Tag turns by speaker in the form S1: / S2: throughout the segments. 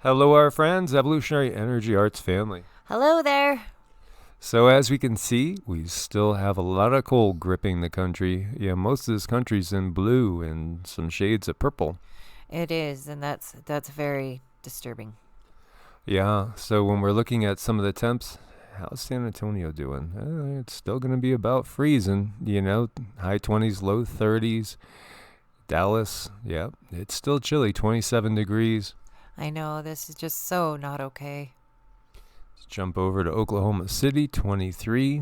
S1: Hello, our friends, Evolutionary Energy Arts family.
S2: Hello there.
S1: So, as we can see, we still have a lot of cold gripping the country. Yeah, most of this country's in blue and some shades of purple.
S2: It is, and that's very disturbing.
S1: Yeah, so when we're looking at some of the temps, how's San Antonio doing? It's still going to be about freezing, high 20s, low 30s. Dallas, yeah, it's still chilly, 27 degrees.
S2: I know this is just so not okay.
S1: Let's jump over to Oklahoma City, 23.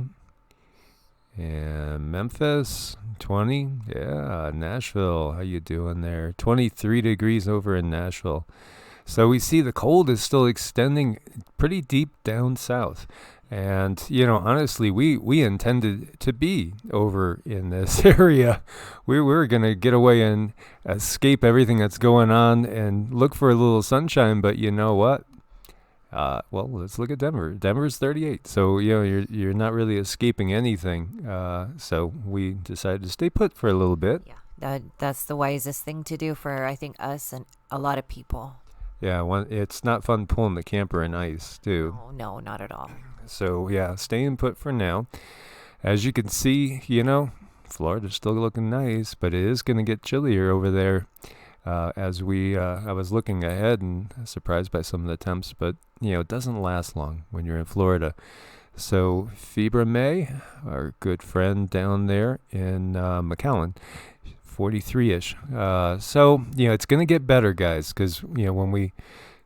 S1: And Memphis, 20. Yeah, Nashville, how you doing there? 23 degrees over in Nashville. So we see the cold is still extending pretty deep down south. And, honestly, we intended to be over in this area. We were going to get away and escape everything that's going on and look for a little sunshine. But you know what? Well, let's look at Denver. Denver's 38, so you're not really escaping anything. So we decided to stay put for a little bit.
S2: Yeah, that's the wisest thing to do for, I think, us and a lot of people.
S1: Yeah, it's not fun pulling the camper in ice, too.
S2: No, not at all.
S1: So yeah, staying put for now. As you can see, Florida's still looking nice, but it is going to get chillier over there. I was looking ahead and surprised by some of the temps, but it doesn't last long when you're in Florida. So Fibra May, our good friend down there in McAllen, 43-ish. So it's going to get better, guys, because when we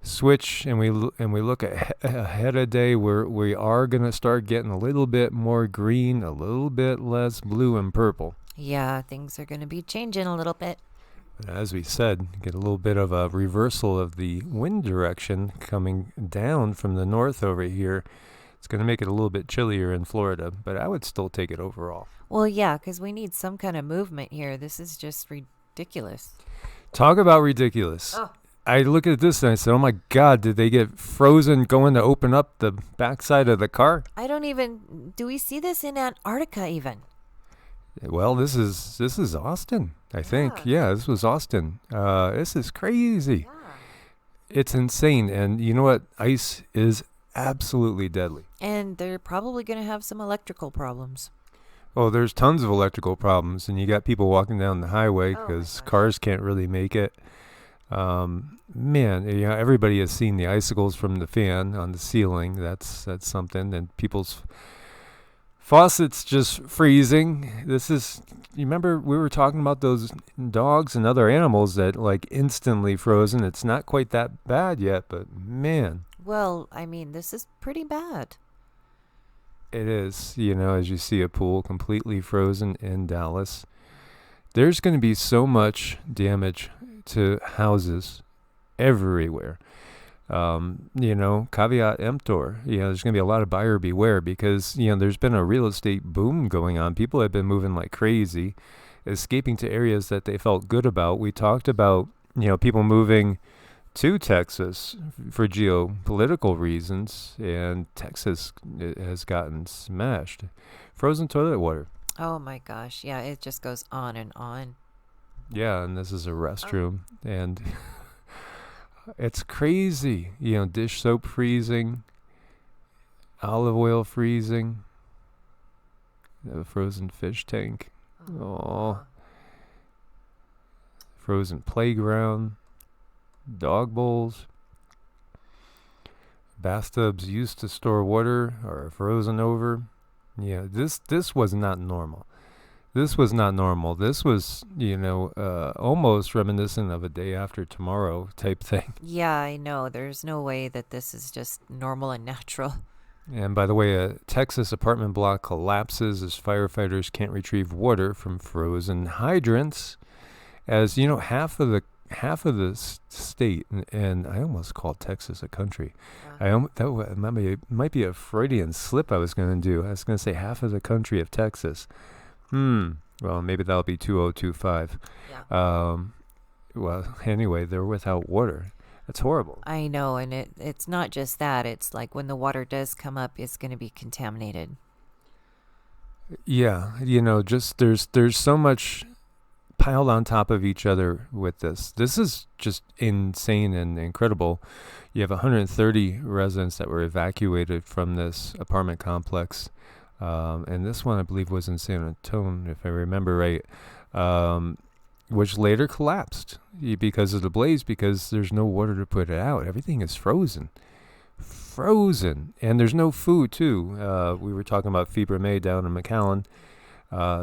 S1: switch and we look ahead a day, we are going to start getting a little bit more green, a little bit less blue and purple.
S2: Yeah, things are going to be changing a little bit.
S1: As we said, get a little bit of a reversal of the wind direction coming down from the north over here. It's going to make it a little bit chillier in Florida, but I would still take it overall.
S2: Well, yeah, because we need some kind of movement here. This is just ridiculous.
S1: Talk about ridiculous.
S2: Oh.
S1: I look at this and I said, oh my God, did they get frozen going to open up the backside of the car?
S2: Do we see this in Antarctica even?
S1: Well, this is Austin, I think. Yeah, this was Austin. This is crazy.
S2: Yeah.
S1: It's insane. And you know what? Ice is absolutely deadly.
S2: And they're probably going to have some electrical problems.
S1: Oh, there's tons of electrical problems. And you got people walking down the highway because cars can't really make it. Man, everybody has seen the icicles from the fan on the ceiling. That's something. And people's faucets just freezing. You remember we were talking about those dogs and other animals that instantly frozen. It's not quite that bad yet, but man.
S2: Well, I mean, this is pretty bad.
S1: It is, as you see a pool completely frozen in Dallas. There's going to be so much damage to houses everywhere. Caveat emptor. There's going to be a lot of buyer beware because, there's been a real estate boom going on. People have been moving like crazy, escaping to areas that they felt good about. We talked about, people moving to Texas for geopolitical reasons, and Texas has gotten smashed. Frozen toilet water.
S2: Oh my gosh. Yeah, it just goes on and on.
S1: Yeah, and this is a restroom, and it's crazy. Dish soap freezing, olive oil freezing, the frozen fish tank. Oh, frozen playground, dog bowls, bathtubs used to store water are frozen over. This was not normal. This was not normal. This was, almost reminiscent of a day after tomorrow type thing.
S2: Yeah, I know. There's no way that this is just normal and natural.
S1: And by the way, a Texas apartment block collapses as firefighters can't retrieve water from frozen hydrants. As half of the state, and I almost called Texas a country. That might be a Freudian slip I was going to do. I was going to say half of the country of Texas. Well, maybe that'll be 2025.
S2: Yeah.
S1: Well, anyway, they're without water. That's horrible.
S2: I know, and it's not just that. It's like when the water does come up, it's going to be contaminated.
S1: Yeah, just there's so much piled on top of each other with this. This is just insane and incredible. You have 130 residents that were evacuated from this apartment complex. And this one, I believe, was in San Antonio, if I remember right, which later collapsed because of the blaze, because there's no water to put it out. Everything is frozen. And there's no food, too. We were talking about Fibra May down in McAllen,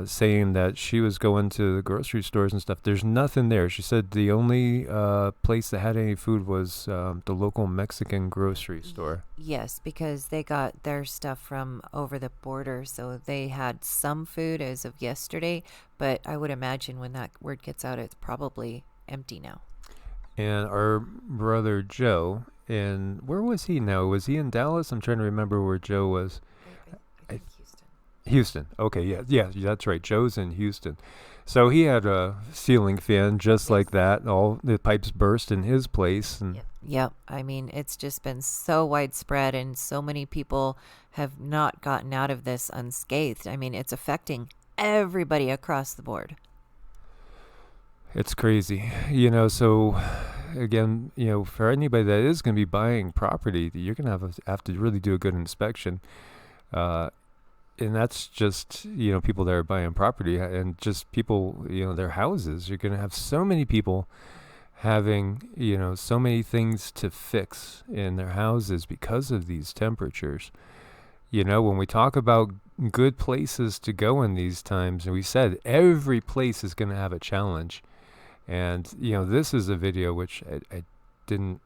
S1: saying that she was going to the grocery stores and stuff. There's nothing there. She said the only place that had any food was the local Mexican grocery store.
S2: Yes, because they got their stuff from over the border, so they had some food as of yesterday, but I would imagine when that word gets out, it's probably empty now.
S1: And our brother Joe, and where was he now? Was he in Dallas? I'm trying to remember where Joe was.
S2: I think Houston.
S1: Houston. Okay, yeah, that's right. Joe's in Houston. So he had a ceiling fan just like that. All the pipes burst in his place. And
S2: Yep. I mean, it's just been so widespread, and so many people have not gotten out of this unscathed. I mean, it's affecting everybody across the board.
S1: It's crazy. So again, for anybody that is going to be buying property, you're going to have to really do a good inspection. And that's just, people that are buying property and just people, their houses. You're going to have so many people having, so many things to fix in their houses because of these temperatures. When we talk about good places to go in these times, and we said every place is going to have a challenge. And, this is a video which I don't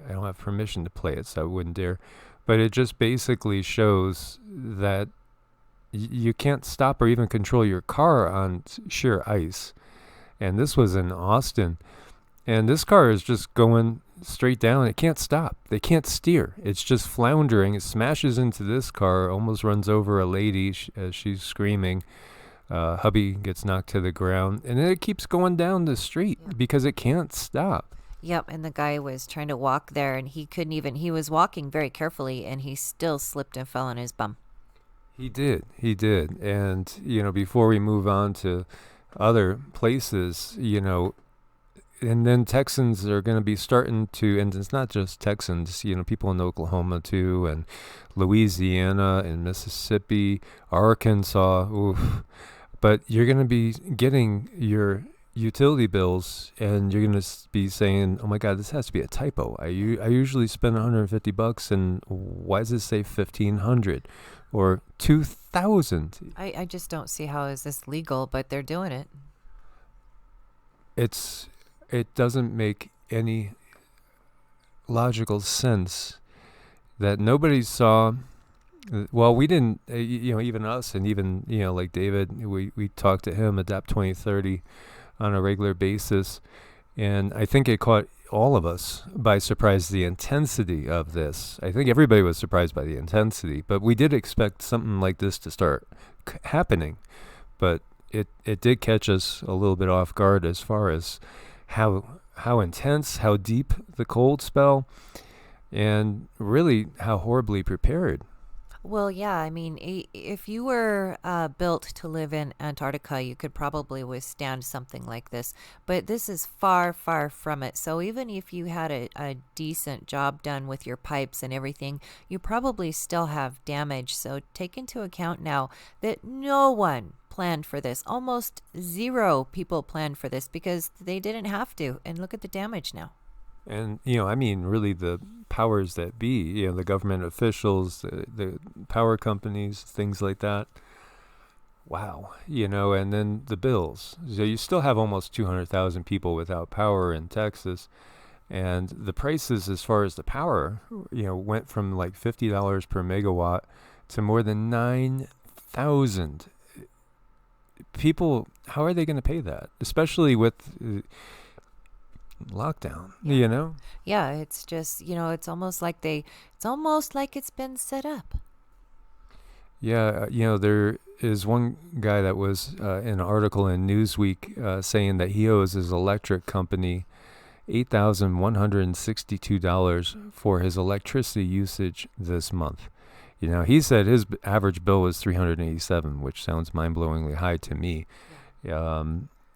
S1: have permission to play it, so I wouldn't dare. But it just basically shows that you can't stop or even control your car on sheer ice. And this was in Austin. And this car is just going straight down. It can't stop. They can't steer. It's just floundering. It smashes into this car, almost runs over a lady as she's screaming. Hubby gets knocked to the ground, and then it keeps going down the street because it can't stop.
S2: Yep, and the guy was trying to walk there, and he was walking very carefully, and he still slipped and fell on his bum.
S1: He did. And, before we move on to other places, and then Texans are going to be starting to, and it's not just Texans, people in Oklahoma too, and Louisiana and Mississippi, Arkansas, oof. But you're going to be getting your utility bills, and you're going to be saying, oh my God, this has to be a typo. I usually spend $150, and why does it say $1,500 or $2,000?
S2: I just don't see how is this legal, but they're doing it.
S1: It doesn't make any logical sense that nobody saw. Well, we didn't, even us, and even, like David, we talked to him, Adapt 2030, on a regular basis. And I think it caught all of us by surprise, the intensity of this. I think everybody was surprised by the intensity, but we did expect something like this to start happening. But it did catch us a little bit off guard as far as how intense, how deep the cold spell, and really how horribly prepared.
S2: Well, yeah, I mean, if you were built to live in Antarctica, you could probably withstand something like this. But this is far, far from it. So even if you had a decent job done with your pipes and everything, you probably still have damage. So take into account now that no one planned for this. Almost zero people planned for this because they didn't have to. And look at the damage now.
S1: And, really the powers that be, the government officials, the power companies, things like that. Wow. And then the bills. So you still have almost 200,000 people without power in Texas. And the prices as far as the power, went from like $50 per megawatt to more than 9,000. People, how are they going to pay that? Especially with lockdown,
S2: Yeah, it's just, it's almost like it's been set up.
S1: Yeah, there is one guy that was in an article in Newsweek saying that he owes his electric company $8,162 for his electricity usage this month. He said his average bill was $387, which sounds mind-blowingly high to me.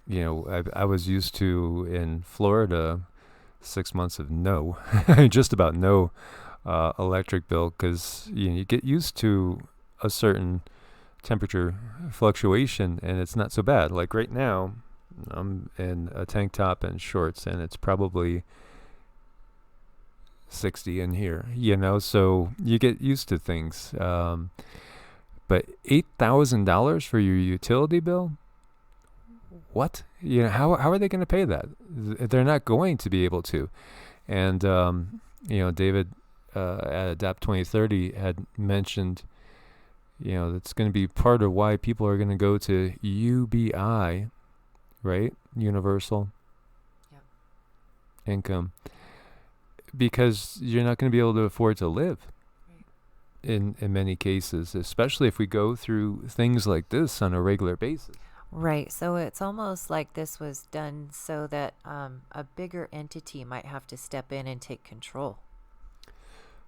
S1: I was used to in Florida 6 months of no, just about no electric bill, because you get used to a certain temperature fluctuation and it's not so bad. Like right now, I'm in a tank top and shorts and it's probably 60 in here, so you get used to things. But $8,000 for your utility bill? What? How are they going to pay that? They're not going to be able to. And, David at Adapt 2030 had mentioned, that's going to be part of why people are going to go to UBI, right? Universal income. Because you're not going to be able to afford to live in many cases, especially if we go through things like this on a regular basis.
S2: Right. So it's almost like this was done so that a bigger entity might have to step in and take control.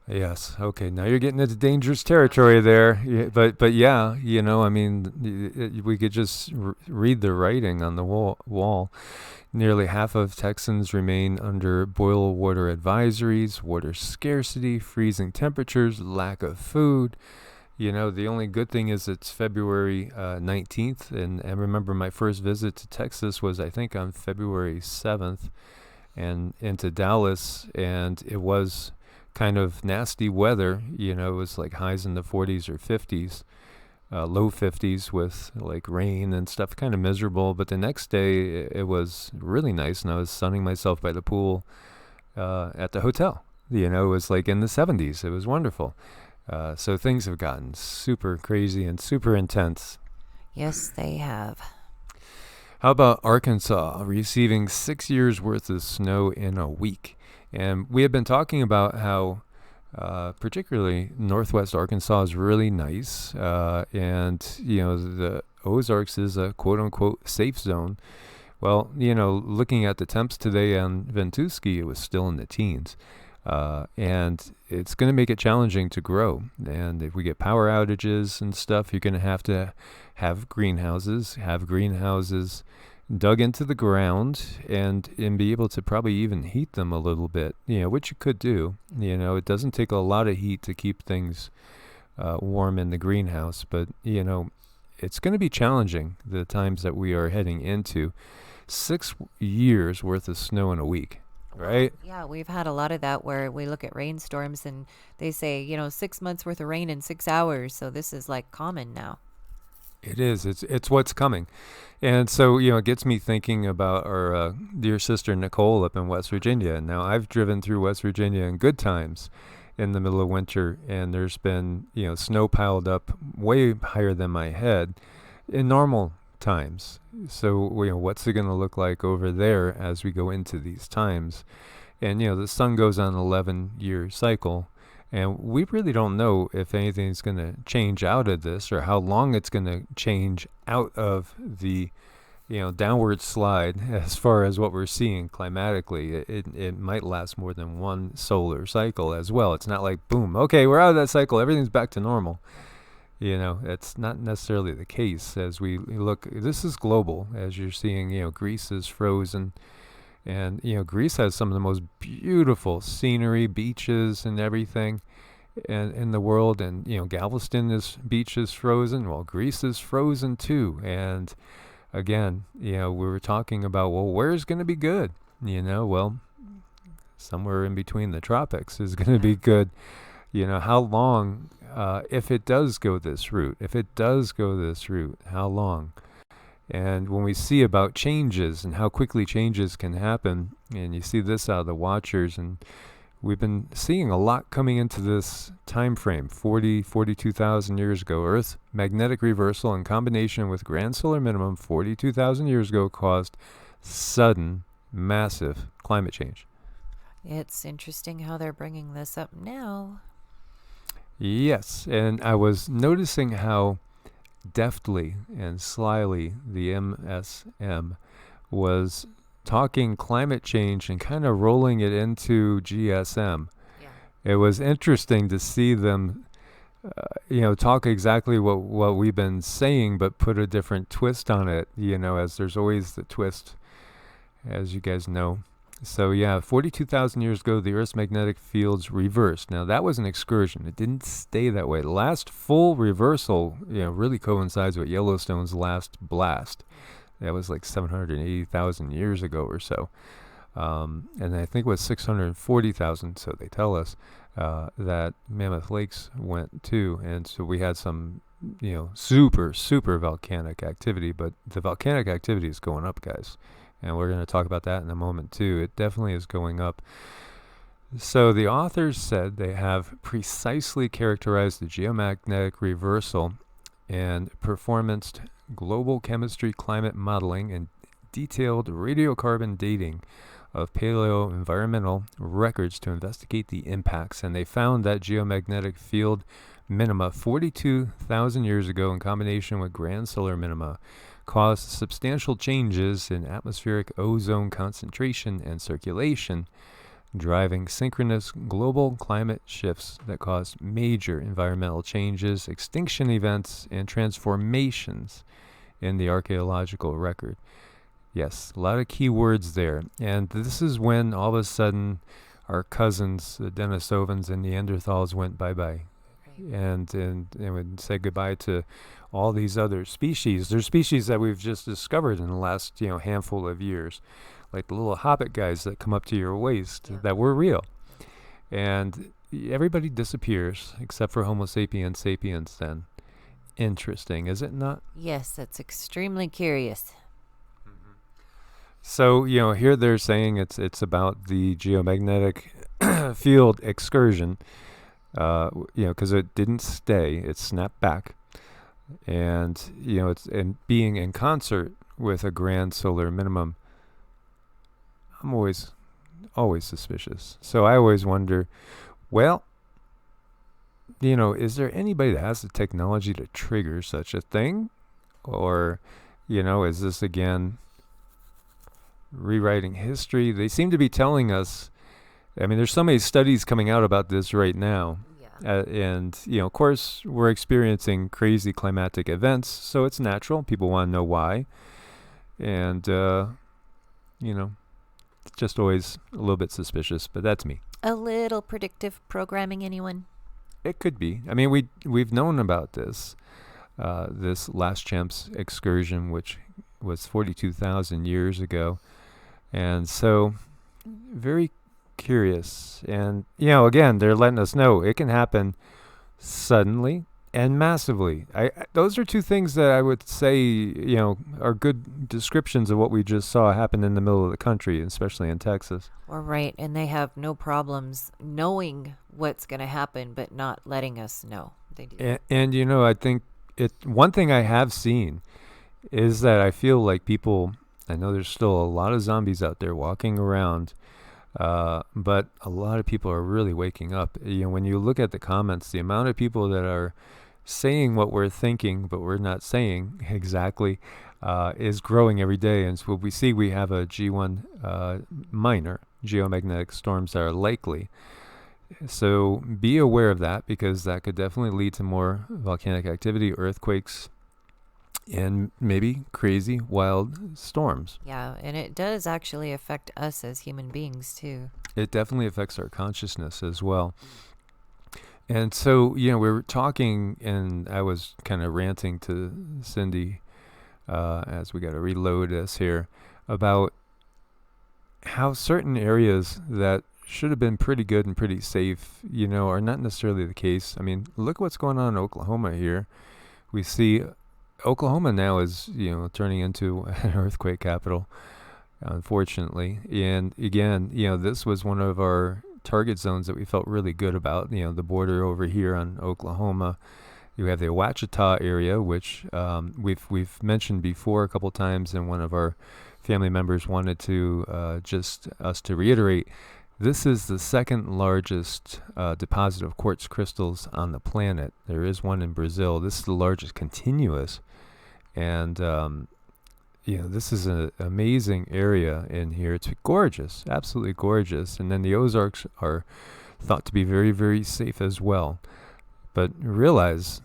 S1: Yes. Okay. Now you're getting into dangerous territory there. Yeah, but yeah, we could just read the writing on the wall. Nearly half of Texans remain under boil water advisories, water scarcity, freezing temperatures, lack of food. The only good thing is it's February 19th. And I remember my first visit to Texas was, I think, on February 7th and into Dallas. And it was kind of nasty weather. It was like highs in the 40s or 50s. Low 50s with like rain and stuff, kind of miserable. But the next day it was really nice, and I was sunning myself by the pool at the hotel. It was like in the 70s. It was wonderful. So things have gotten super crazy and super intense.
S2: Yes, they have.
S1: How about Arkansas receiving 6 years worth of snow in a week? And we have been talking about how particularly Northwest Arkansas is really nice. And, the Ozarks is a quote-unquote safe zone. Well, looking at the temps today on Ventusky, it was still in the teens. And it's going to make it challenging to grow. And if we get power outages and stuff, you're going to have greenhouses dug into the ground and be able to probably even heat them a little bit, which you could do. It doesn't take a lot of heat to keep things warm in the greenhouse, but, it's going to be challenging the times that we are heading into. 6 years worth of snow in a week, right?
S2: Yeah, we've had a lot of that where we look at rainstorms and they say, 6 months worth of rain in 6 hours. So this is like common now.
S1: It is. It's what's coming. And so, it gets me thinking about our dear sister Nicole up in West Virginia. Now, I've driven through West Virginia in good times in the middle of winter, and there's been, snow piled up way higher than my head in normal times. So, what's it going to look like over there as we go into these times? And, the sun goes on an 11-year cycle. And we really don't know if anything's going to change out of this or how long it's going to change out of the, downward slide as far as what we're seeing climatically. It might last more than one solar cycle as well. It's not like, boom, okay, we're out of that cycle. Everything's back to normal. It's not necessarily the case as we look. This is global, as you're seeing, Greece is frozen. And, Greece has some of the most beautiful scenery, beaches and everything in the world. And, Galveston beach is frozen. Well, Greece is frozen too. And again, we were talking about, well, where's going to be good? Well, somewhere in between the tropics is going to be good. How long, if it does go this route, how long? And when we see about changes and how quickly changes can happen, and you see this out of the watchers, and we've been seeing a lot coming into this time frame, 42,000 years ago. Earth magnetic reversal in combination with grand solar minimum 42,000 years ago caused sudden, massive climate change.
S2: It's interesting how they're bringing this up now.
S1: Yes, and I was noticing how deftly and slyly the MSM was talking climate change and kind of rolling it into GSM. Yeah. It was interesting to see them talk exactly what we've been saying, but put a different twist on it, as there's always the twist, as you guys know. So yeah, 42,000 years ago, the Earth's magnetic fields reversed. Now that was an excursion. It didn't stay that way. The last full reversal, really coincides with Yellowstone's last blast. That was like 780,000 years ago or so. And I think it was 640,000, so they tell us, that Mammoth Lakes went too. And so we had some, super, super volcanic activity, but the volcanic activity is going up, guys. And we're going to talk about that in a moment too. It definitely is going up. So the authors said they have precisely characterized the geomagnetic reversal and performance global chemistry climate modeling and detailed radiocarbon dating of paleo-environmental records to investigate the impacts. And they found that geomagnetic field minima 42,000 years ago in combination with grand solar minima caused substantial changes in atmospheric ozone concentration and circulation, driving synchronous global climate shifts that caused major environmental changes, extinction events, and transformations in the archaeological record. Yes, a lot of key words there. And this is when all of a sudden our cousins, the Denisovans and Neanderthals, went bye-bye. And would say goodbye to all these other species. There's species that we've just discovered in the last handful of years, like the little hobbit guys that come up to your waist, that were real. And everybody disappears except for Homo sapiens sapiens then. Interesting, is it not?
S2: Yes, that's extremely curious.
S1: So, here they're saying it's about the geomagnetic field excursion, because it didn't stay, it snapped back. And, it's being in concert with a grand solar minimum. I'm always suspicious. So I always wonder, well, is there anybody that has the technology to trigger such a thing? Or, is this again rewriting history? They seem to be telling us, there's so many studies coming out about this right now. And, of course, we're experiencing crazy climatic events, so it's natural. People want to know why. And, it's just always a little bit suspicious, but that's me.
S2: A little predictive programming, anyone?
S1: It could be. We've known about this, this last champ's excursion, which was 42,000 years ago. And so, very curious. And, again, they're letting us know it can happen suddenly and massively. Those are two things that I would say, are good descriptions of what we just saw happen in the middle of the country, especially in Texas.
S2: Or right, and they have no problems knowing what's going to happen, but not letting us know. They do.
S1: And I think one thing I have seen is that I feel like people, I know there's still a lot of zombies out there walking around, but a lot of people are really waking up. When you look at the comments, the amount of people that are saying what we're thinking, but we're not saying exactly, is growing every day. And so we see we have a G1 minor geomagnetic storms that are likely. So be aware of that, because that could definitely lead to more volcanic activity, earthquakes, and maybe crazy wild storms.
S2: Yeah, and it does actually affect us as human beings too.
S1: It definitely affects our consciousness as well. And so, we were talking, and I was kind of ranting to Cindy, as we got to reload this here, about how certain areas that should have been pretty good and pretty safe, are not necessarily the case. Look what's going on in Oklahoma here. We see Oklahoma now is, turning into an earthquake capital, unfortunately. And again, this was one of our target zones that we felt really good about, the border over here on Oklahoma. You have the Ouachita area, which we've mentioned before a couple times, and one of our family members wanted to just us to reiterate. This is the second largest deposit of quartz crystals on the planet. There is one in Brazil. This is the largest continuous. And, this is an amazing area in here. It's gorgeous, absolutely gorgeous. And then the Ozarks are thought to be very, very safe as well. But realize,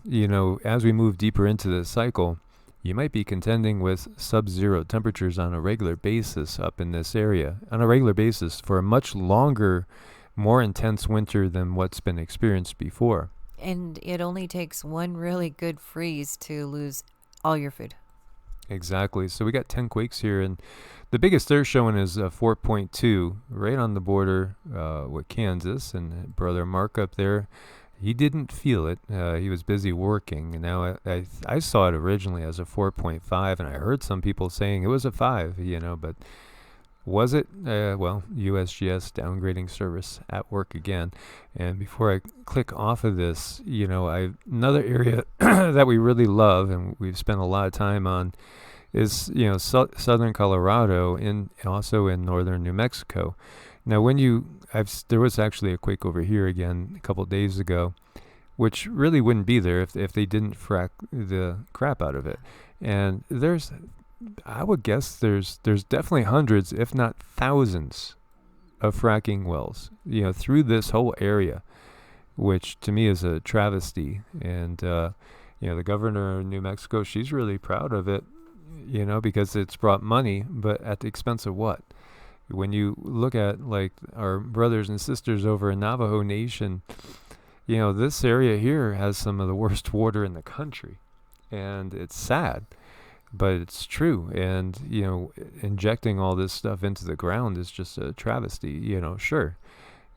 S1: as we move deeper into this cycle, you might be contending with sub-zero temperatures on a regular basis up in this area, on a regular basis for a much longer, more intense winter than what's been experienced before.
S2: And it only takes one really good freeze to lose all your food.
S1: Exactly. So we got 10 quakes here, and the biggest they're showing is 4.2, right on the border with Kansas. And brother Mark up there, he didn't feel it. He was busy working. And now I saw it originally as a 4.5, and I heard some people saying it was a 5, but was it? Well, USGS downgrading service at work again. And before I click off of this, another area that we really love and we've spent a lot of time on is, southern Colorado and also in northern New Mexico. Now, there was actually a quake over here again a couple of days ago, which really wouldn't be there if they didn't frack the crap out of it. And I would guess there's definitely hundreds, if not thousands, of fracking wells, through this whole area, which to me is a travesty. And, the governor of New Mexico, she's really proud of it, because it's brought money, but at the expense of what? When you look at like our brothers and sisters over in Navajo Nation, this area here has some of the worst water in the country, and it's sad. But it's true, and, injecting all this stuff into the ground is just a travesty, sure.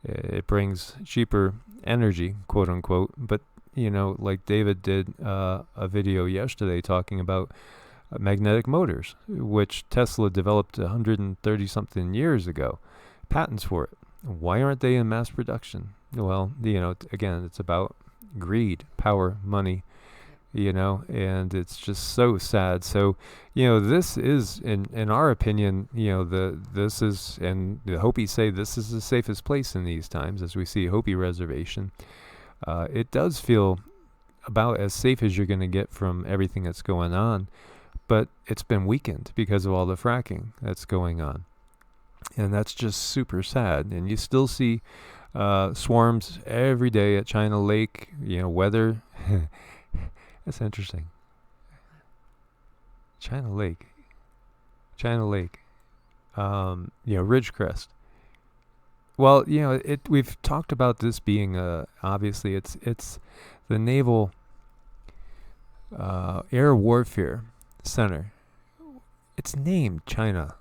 S1: It brings cheaper energy, quote unquote, but, like David did a video yesterday talking about magnetic motors, which Tesla developed 130-something years ago, patents for it. Why aren't they in mass production? Well, again, it's about greed, power, money, and it's just so sad. So, this is, in our opinion, this is, and the Hopis say this is the safest place in these times, as we see Hopi reservation. It does feel about as safe as you're going to get from everything that's going on, but it's been weakened because of all the fracking that's going on. And that's just super sad. And you still see swarms every day at China Lake, weather. That's interesting. China Lake, Ridgecrest. Well, we've talked about this being obviously it's the Naval Air Warfare Center. It's named China.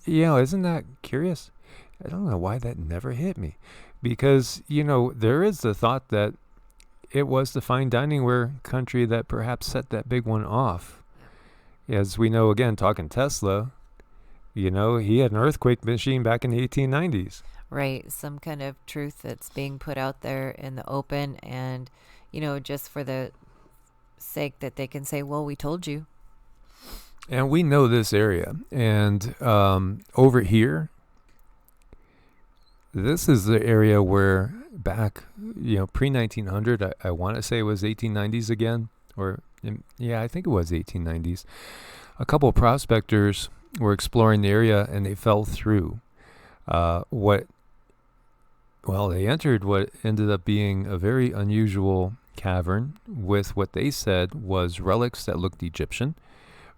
S1: Isn't that curious? I don't know why that never hit me, because there is the thought that it was the fine dining ware country that perhaps set that big one off. As we know, again, talking Tesla, he had an earthquake machine back in the 1890s.
S2: Right. Some kind of truth that's being put out there in the open, and, just for the sake that they can say, well, we told you.
S1: And we know this area. And over here, this is the area where back, pre-1900, I want to say it was 1890s again, I think it was 1890s. A couple of prospectors were exploring the area, and they fell through they entered what ended up being a very unusual cavern with what they said was relics that looked Egyptian,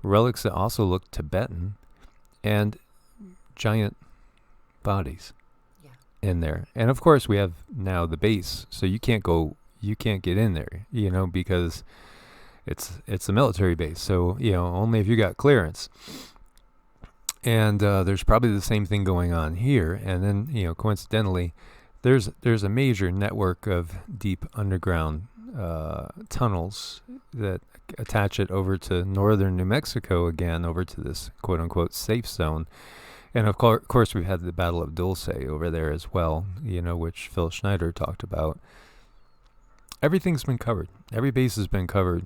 S1: relics that also looked Tibetan, and giant bodies in there. And of course we have now the base, so you can't get in there, because it's a military base. So, only if you got clearance. And there's probably the same thing going on here. And then, coincidentally, there's a major network of deep underground tunnels that attach it over to northern New Mexico again, over to this quote unquote safe zone. And of course, we've had the Battle of Dulce over there as well, which Phil Schneider talked about. Everything's been covered. Every base has been covered.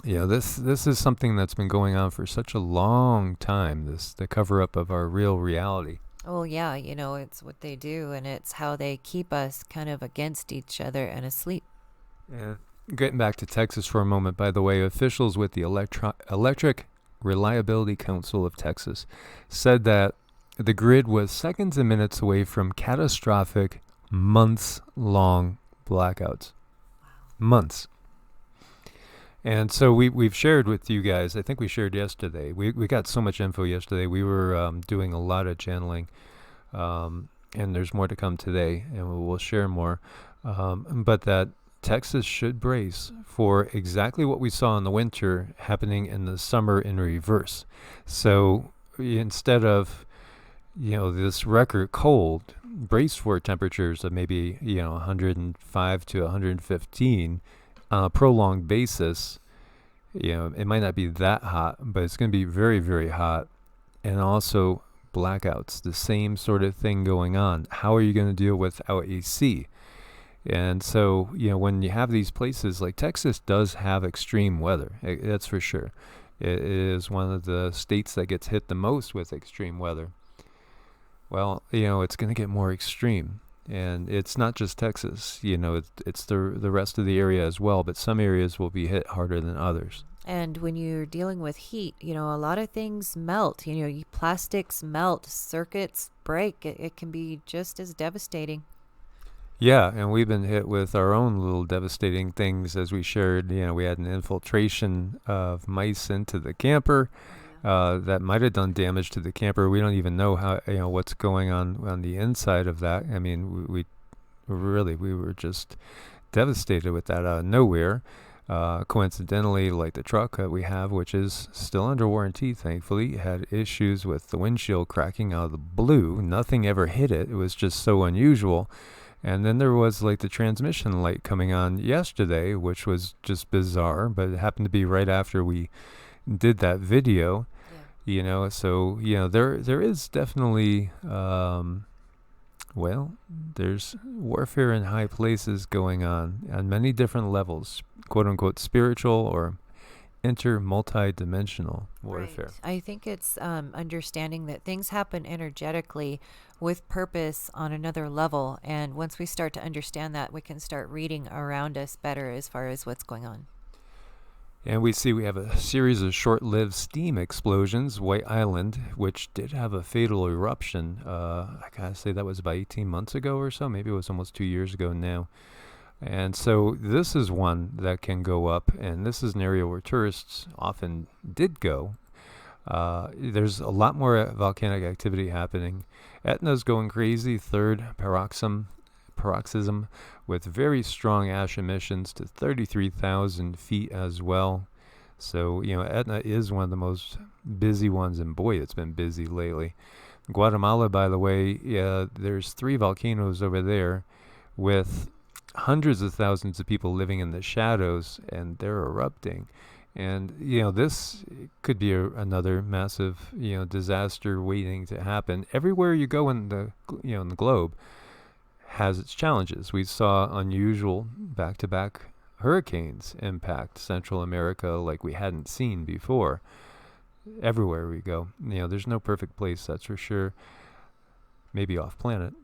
S1: This is something that's been going on for such a long time, the cover-up of our real reality.
S2: Oh, yeah, it's what they do, and it's how they keep us kind of against each other and asleep.
S1: Yeah. Getting back to Texas for a moment, by the way, officials with the Electric Reliability Council of Texas said that the grid was seconds and minutes away from catastrophic, months-long blackouts. Months. And so we've shared with you guys, I think we shared yesterday. We got so much info yesterday. We were doing a lot of channeling. And there's more to come today, and we'll share more. But that Texas should brace for exactly what we saw in the winter happening in the summer in reverse. So instead of, this record cold, brace for temperatures of maybe, 105 to 115 on a prolonged basis. It might not be that hot, but it's going to be very, very hot. And also blackouts, the same sort of thing going on. How are you going to deal without AC? And so, when you have these places like Texas does have extreme weather, that's for sure. It is one of the states that gets hit the most with extreme weather. Well, it's going to get more extreme. And it's not just Texas, it's the rest of the area as well, but some areas will be hit harder than others.
S2: And when you're dealing with heat, a lot of things melt, plastics melt, circuits break. It can be just as devastating.
S1: Yeah, and we've been hit with our own little devastating things as we shared. We had an infiltration of mice into the camper that might have done damage to the camper. We don't even know how, what's going on the inside of that. I mean, we were just devastated with that out of nowhere. Coincidentally, like the truck that we have, which is still under warranty, thankfully, had issues with the windshield cracking out of the blue. Nothing ever hit it. It was just so unusual. And then there was like the transmission light coming on yesterday, which was just bizarre, but it happened to be right after we did that video, so, there is definitely, there's warfare in high places going on many different levels, quote unquote, spiritual or multi-dimensional warfare.
S2: Right. I think it's understanding that things happen energetically with purpose on another level. And once we start to understand that, we can start reading around us better as far as what's going on.
S1: And we have a series of short-lived steam explosions. White Island, which did have a fatal eruption, I gotta say that was about 18 months ago or so. Maybe it was almost 2 years ago now. And so this is one that can go up, and this is an area where tourists often did go. There's a lot more volcanic activity happening. Etna's going crazy, third paroxysm with very strong ash emissions to 33,000 feet as well. So, Etna is one of the most busy ones, and boy, it's been busy lately. Guatemala, by the way, there's 3 volcanoes over there with hundreds of thousands of people living in the shadows, and they're erupting. And, this could be another massive, disaster waiting to happen. Everywhere you go in the globe has its challenges. We saw unusual back-to-back hurricanes impact Central America like we hadn't seen before. Everywhere we go. There's no perfect place, that's for sure. Maybe off planet.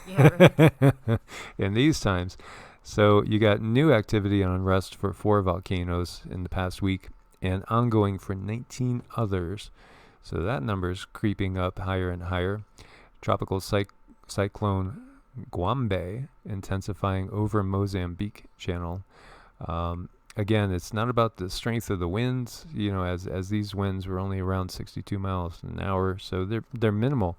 S2: Yeah, right.
S1: In these times. So you got new activity and unrest for 4 volcanoes in the past week and ongoing for 19 others. So that number's creeping up higher and higher. Tropical cyclone Guambe intensifying over Mozambique channel. Again, it's not about the strength of the winds, as these winds were only around 62 miles an hour, so they're minimal.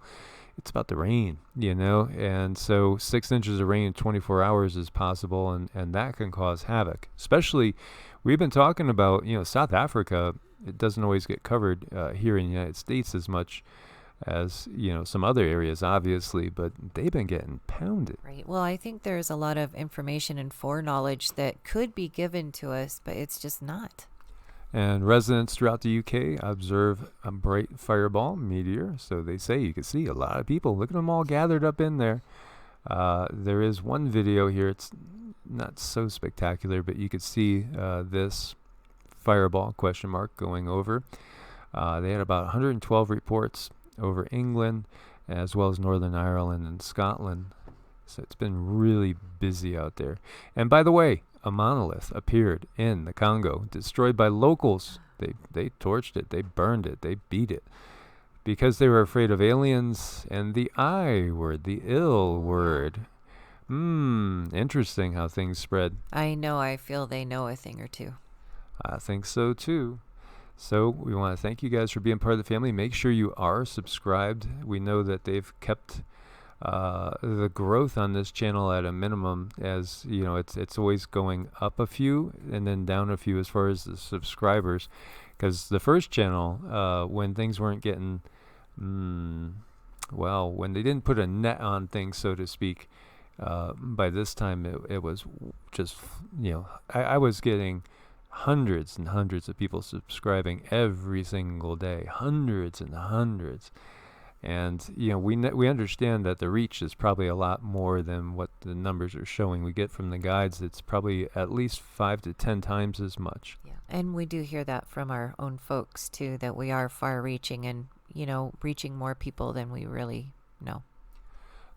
S1: It's about the rain, and so 6 inches of rain in 24 hours is possible, and that can cause havoc. Especially, we've been talking about, South Africa. It doesn't always get covered here in the United States as much as, some other areas, obviously, but they've been getting pounded.
S2: Right. Well, I think there's a lot of information and foreknowledge that could be given to us, but it's just not.
S1: And residents throughout the UK observe a bright fireball meteor. So they say you can see a lot of people. Look at them all gathered up in there. There is one video here. It's not so spectacular, but you could see this fireball, ? Going over. They had about 112 reports over England, as well as Northern Ireland and Scotland. So it's been really busy out there. And by the way, a monolith appeared in the Congo, destroyed by locals. They torched it, they burned it, they beat it, because they were afraid of aliens and the I word, the ill word. Interesting how things spread.
S2: I know, I feel they know a thing or two.
S1: I think so too. So we want to thank you guys for being part of the family. Make sure you are subscribed. We know that they've kept the growth on this channel at a minimum, as you know, it's always going up a few and then down a few as far as the subscribers, because the first channel, when things weren't getting well, when they didn't put a net on things, so to speak, by this time it was just, you know, I was getting hundreds and hundreds of people subscribing every single day, hundreds and hundreds. And you know, we understand that the reach is probably a lot more than what the numbers are showing. We get from the guides, it's probably at least 5 to 10 times as much.
S2: Yeah, and we do hear that from our own folks too, that we are far reaching and, you know, reaching more people than we really know.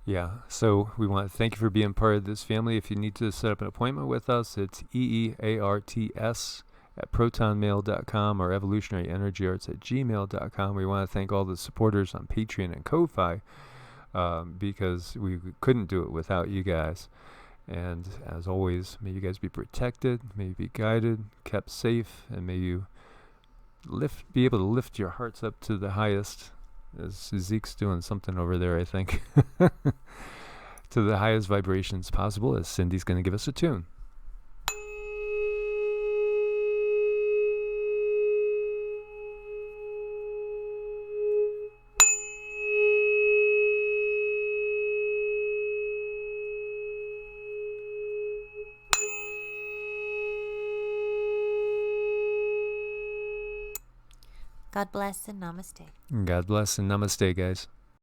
S1: Yeah, so we want to thank you for being part of this family. If you need to set up an appointment with us, it's EEARTS at protonmail.com or evolutionaryenergyarts at gmail.com. We want to thank all the supporters on Patreon and Ko-Fi, because we couldn't do it without you guys. And as always, may you guys be protected, may you be guided, kept safe, and may you be able to lift your hearts up to the highest, as Zeke's doing something over there, I think, to the highest vibrations possible, as Cindy's going to give us a tune.
S2: God bless and namaste.
S1: God bless and namaste, guys.